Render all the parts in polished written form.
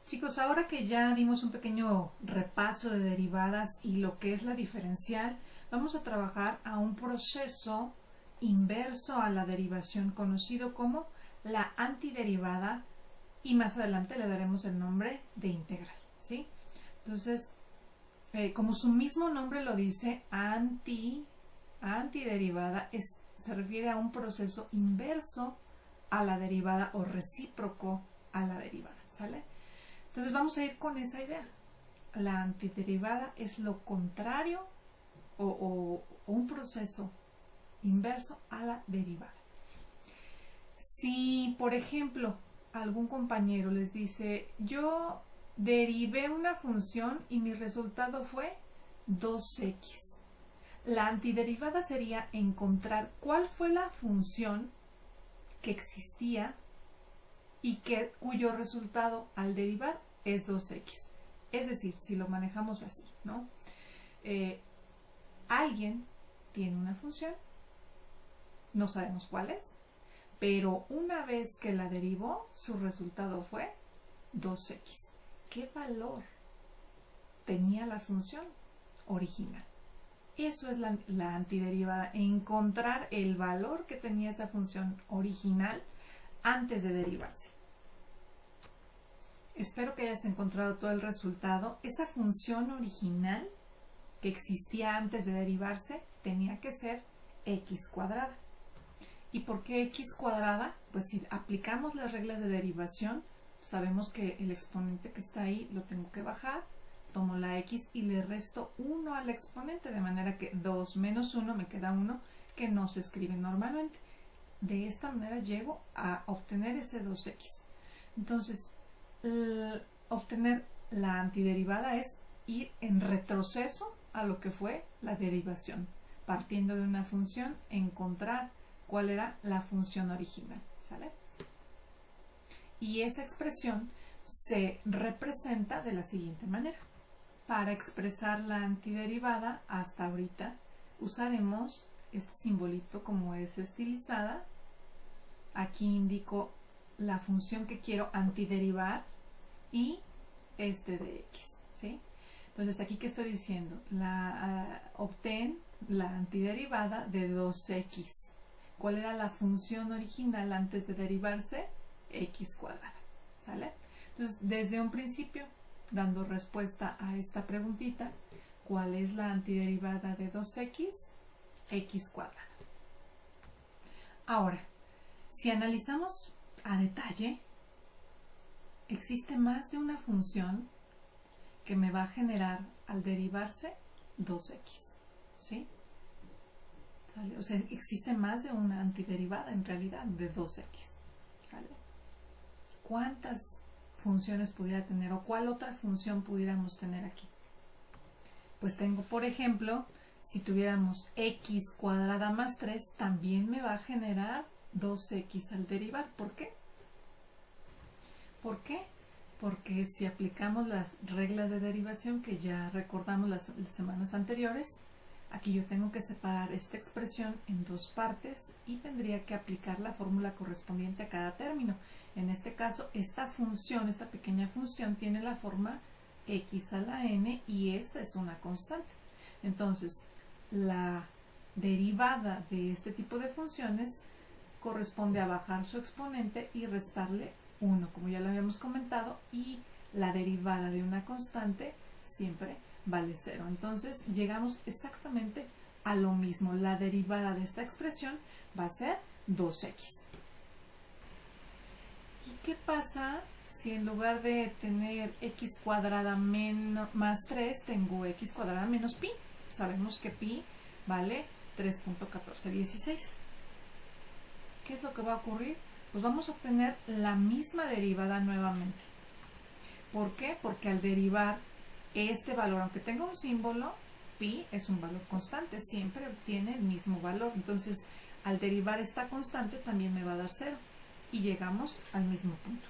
Chicos, ahora que ya dimos un pequeño repaso de derivadas y lo que es la diferencial, vamos a trabajar a un proceso inverso a la derivación conocido como la antiderivada y más adelante le daremos el nombre de integral, ¿sí? Entonces, como su mismo nombre lo dice, antiderivada se refiere a un proceso inverso a la derivada o recíproco a la derivada, ¿sale? Entonces vamos a ir con esa idea. La antiderivada es lo contrario o un proceso inverso a la derivada. Si, por ejemplo, algún compañero les dice, yo derivé una función y mi resultado fue 2x. La antiderivada sería encontrar cuál fue la función que existía y cuyo resultado al derivar es 2x. Es decir, si lo manejamos así, ¿no? Alguien tiene una función, no sabemos cuál es, pero una vez que la derivó, su resultado fue 2x. ¿Qué valor tenía la función original? Eso es la antiderivada, encontrar el valor que tenía esa función original antes de derivarse. Espero que hayas encontrado todo el resultado. Esa función original que existía antes de derivarse tenía que ser x cuadrada. ¿Y por qué x cuadrada? Pues si aplicamos las reglas de derivación, sabemos que el exponente que está ahí lo tengo que bajar, tomo la x y le resto 1 al exponente, de manera que 2 menos 1 me queda 1 que no se escribe normalmente. De esta manera llego a obtener ese 2x. Entonces, obtener la antiderivada es ir en retroceso a lo que fue la derivación. Partiendo de una función, encontrar cuál era la función original, ¿sale? Y esa expresión se representa de la siguiente manera. Para expresar la antiderivada, hasta ahorita, usaremos este simbolito como es estilizada. Aquí indico la función que quiero antiderivar y este de x, ¿sí? Entonces, aquí, ¿qué estoy diciendo? Obtén la antiderivada de 2x. ¿Cuál era la función original antes de derivarse? X cuadrada, ¿sale? Entonces, desde un principio, dando respuesta a esta preguntita, ¿cuál es la antiderivada de 2x? X cuadrada. Ahora, si analizamos a detalle, existe más de una función que me va a generar al derivarse 2x, ¿sí? ¿Sale? O sea, existe más de una antiderivada en realidad de 2x, ¿sale? ¿Cuántas funciones pudiera tener o cuál otra función pudiéramos tener aquí? Pues tengo, por ejemplo, si tuviéramos x cuadrada más 3, también me va a generar 2x al derivar. ¿Por qué? ¿Por qué? Porque si aplicamos las reglas de derivación que ya recordamos las semanas anteriores, aquí yo tengo que separar esta expresión en dos partes y tendría que aplicar la fórmula correspondiente a cada término. En este caso, esta función, esta pequeña función, tiene la forma x a la n y esta es una constante. Entonces, la derivada de este tipo de funciones corresponde a bajar su exponente y restarle 1, como ya lo habíamos comentado, y la derivada de una constante siempre vale 0. Entonces, llegamos exactamente a lo mismo. La derivada de esta expresión va a ser 2x. ¿Y qué pasa si en lugar de tener x cuadrada más 3, tengo x cuadrada menos pi? Sabemos que pi vale 3.1416. ¿Qué es lo que va a ocurrir? Pues vamos a obtener la misma derivada nuevamente. ¿Por qué? Porque al derivar este valor, aunque tenga un símbolo, pi es un valor constante, siempre obtiene el mismo valor. Entonces, al derivar esta constante también me va a dar 0 y llegamos al mismo punto.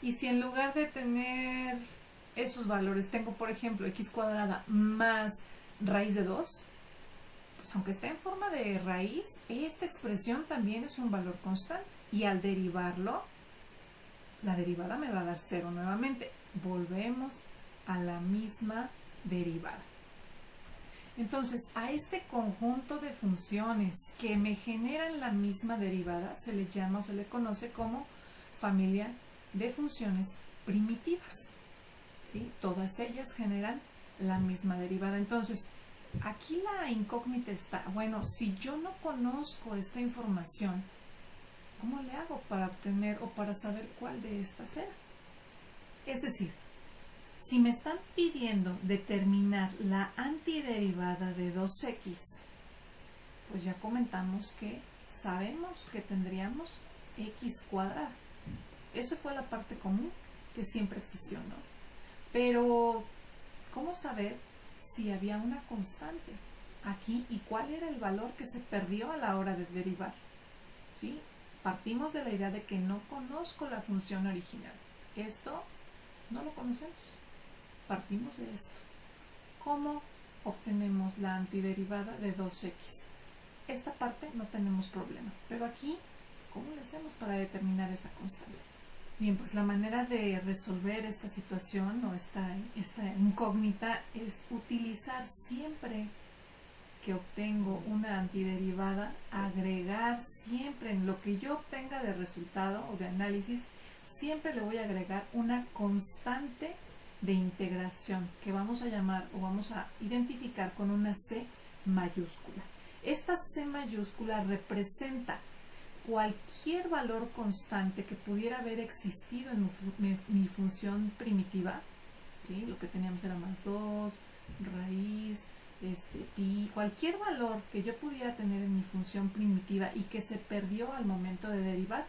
Y si en lugar de tener esos valores tengo, por ejemplo, x cuadrada más raíz de 2, pues aunque esté en forma de raíz, esta expresión también es un valor constante y al derivarlo la derivada me va a dar 0 nuevamente. Volvemos a la misma derivada. Entonces, a este conjunto de funciones que me generan la misma derivada se le llama o se le conoce como familia de funciones primitivas. ¿Sí? Todas ellas generan la misma derivada. Entonces, aquí la incógnita está, bueno, si yo no conozco esta información, ¿cómo le hago para obtener o para saber cuál de estas era? Es decir, si me están pidiendo determinar la antiderivada de 2x, pues ya comentamos que sabemos que tendríamos x cuadrada. Esa fue la parte común que siempre existió, ¿no? Pero, ¿cómo saber si había una constante aquí y cuál era el valor que se perdió a la hora de derivar? ¿Sí? Partimos de la idea de que no conozco la función original. Esto no lo conocemos. Partimos de esto. ¿Cómo obtenemos la antiderivada de 2x? Esta parte no tenemos problema. Pero aquí, ¿cómo le hacemos para determinar esa constante? Bien, pues la manera de resolver esta situación o esta incógnita es utilizar siempre que obtengo una antiderivada, agregar siempre en lo que yo obtenga de resultado o de análisis, siempre le voy a agregar una constante de integración que vamos a llamar o vamos a identificar con una C mayúscula. Esta C mayúscula representa cualquier valor constante que pudiera haber existido en mi función primitiva, ¿sí? Lo que teníamos era más 2, raíz, pi, cualquier valor que yo pudiera tener en mi función primitiva y que se perdió al momento de derivar,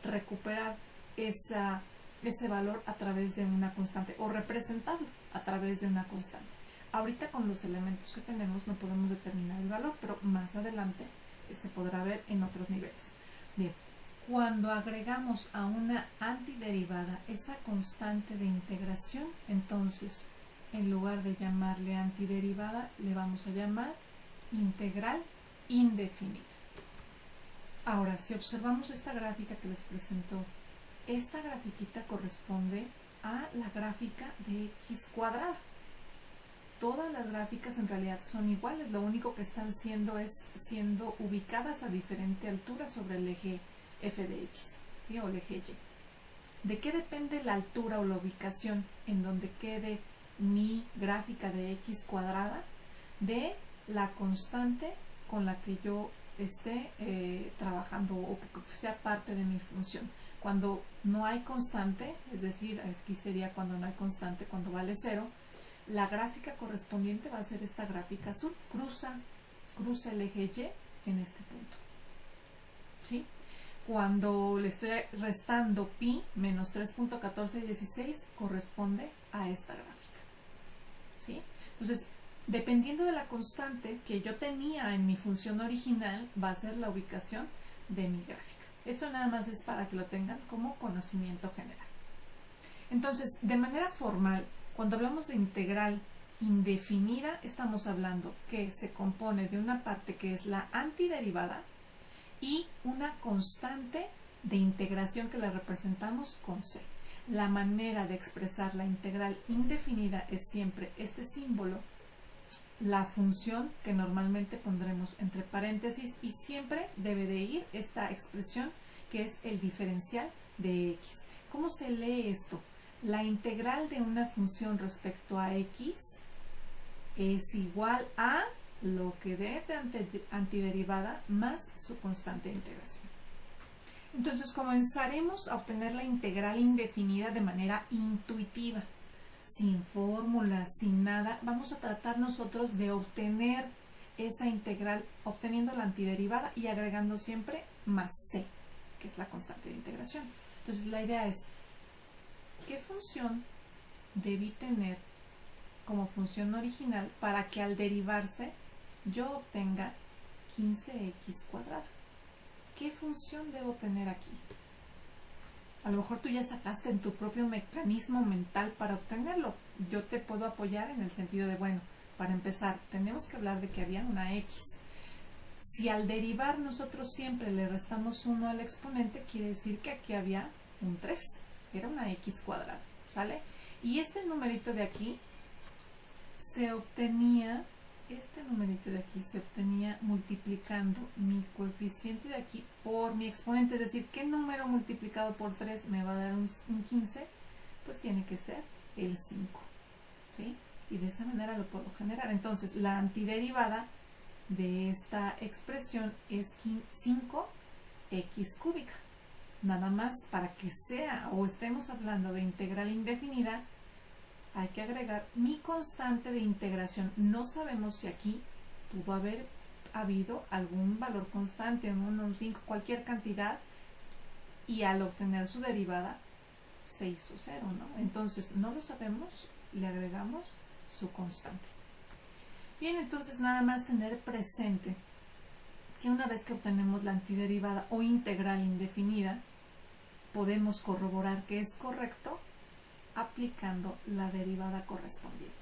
recuperar ese valor a través de una constante o representarlo a través de una constante. Ahorita con los elementos que tenemos no podemos determinar el valor, pero más adelante se podrá ver en otros niveles. Bien, cuando agregamos a una antiderivada esa constante de integración, entonces en lugar de llamarle antiderivada, le vamos a llamar integral indefinida. Ahora, si observamos esta gráfica que les presentó, esta grafiquita corresponde a la gráfica de x cuadrada. Todas las gráficas en realidad son iguales, lo único que están siendo ubicadas a diferente altura sobre el eje f de x, ¿sí? O el eje y. ¿De qué depende la altura o la ubicación en donde quede mi gráfica de x cuadrada? De la constante con la que yo esté trabajando o que sea parte de mi función. Cuando no hay constante, es decir, aquí sería cuando no hay constante, cuando vale 0, la gráfica correspondiente va a ser esta gráfica azul, cruza el eje y en este punto, ¿sí? Cuando le estoy restando pi menos 3.1416 corresponde a esta gráfica, ¿sí? Entonces, dependiendo de la constante que yo tenía en mi función original, va a ser la ubicación de mi gráfica. Esto nada más es para que lo tengan como conocimiento general. Entonces, de manera formal, cuando hablamos de integral indefinida, estamos hablando que se compone de una parte que es la antiderivada y una constante de integración que la representamos con C. La manera de expresar la integral indefinida es siempre este símbolo, la función que normalmente pondremos entre paréntesis, y siempre debe de ir esta expresión que es el diferencial de x. ¿Cómo se lee esto? La integral de una función respecto a x es igual a lo que dé de antiderivada más su constante de integración. Entonces comenzaremos a obtener la integral indefinida de manera intuitiva, sin fórmulas, sin nada. Vamos a tratar nosotros de obtener esa integral obteniendo la antiderivada y agregando siempre más c, que es la constante de integración. Entonces la idea es, ¿qué función debí tener como función original para que al derivarse yo obtenga 15x cuadrada? ¿Qué función debo tener aquí? A lo mejor tú ya sacaste en tu propio mecanismo mental para obtenerlo. Yo te puedo apoyar en el sentido de, bueno, para empezar, tenemos que hablar de que había una x. Si al derivar nosotros siempre le restamos 1 al exponente, quiere decir que aquí había un 3. era una x cuadrada, ¿sale? Y este numerito de aquí se obtenía, este numerito de aquí se obtenía multiplicando mi coeficiente de aquí por mi exponente, es decir, ¿qué número multiplicado por 3 me va a dar un 15? Pues tiene que ser el 5, ¿sí? Y de esa manera lo puedo generar. Entonces, la antiderivada de esta expresión es 5x cúbica. Nada más para que sea o estemos hablando de integral indefinida, hay que agregar mi constante de integración. No sabemos si aquí pudo haber habido algún valor constante, unos 5, cualquier cantidad, y al obtener su derivada se hizo 0, ¿no? Entonces no lo sabemos, le agregamos su constante. Bien, entonces nada más tener presente que una vez que obtenemos la antiderivada o integral indefinida, podemos corroborar que es correcto aplicando la derivada correspondiente.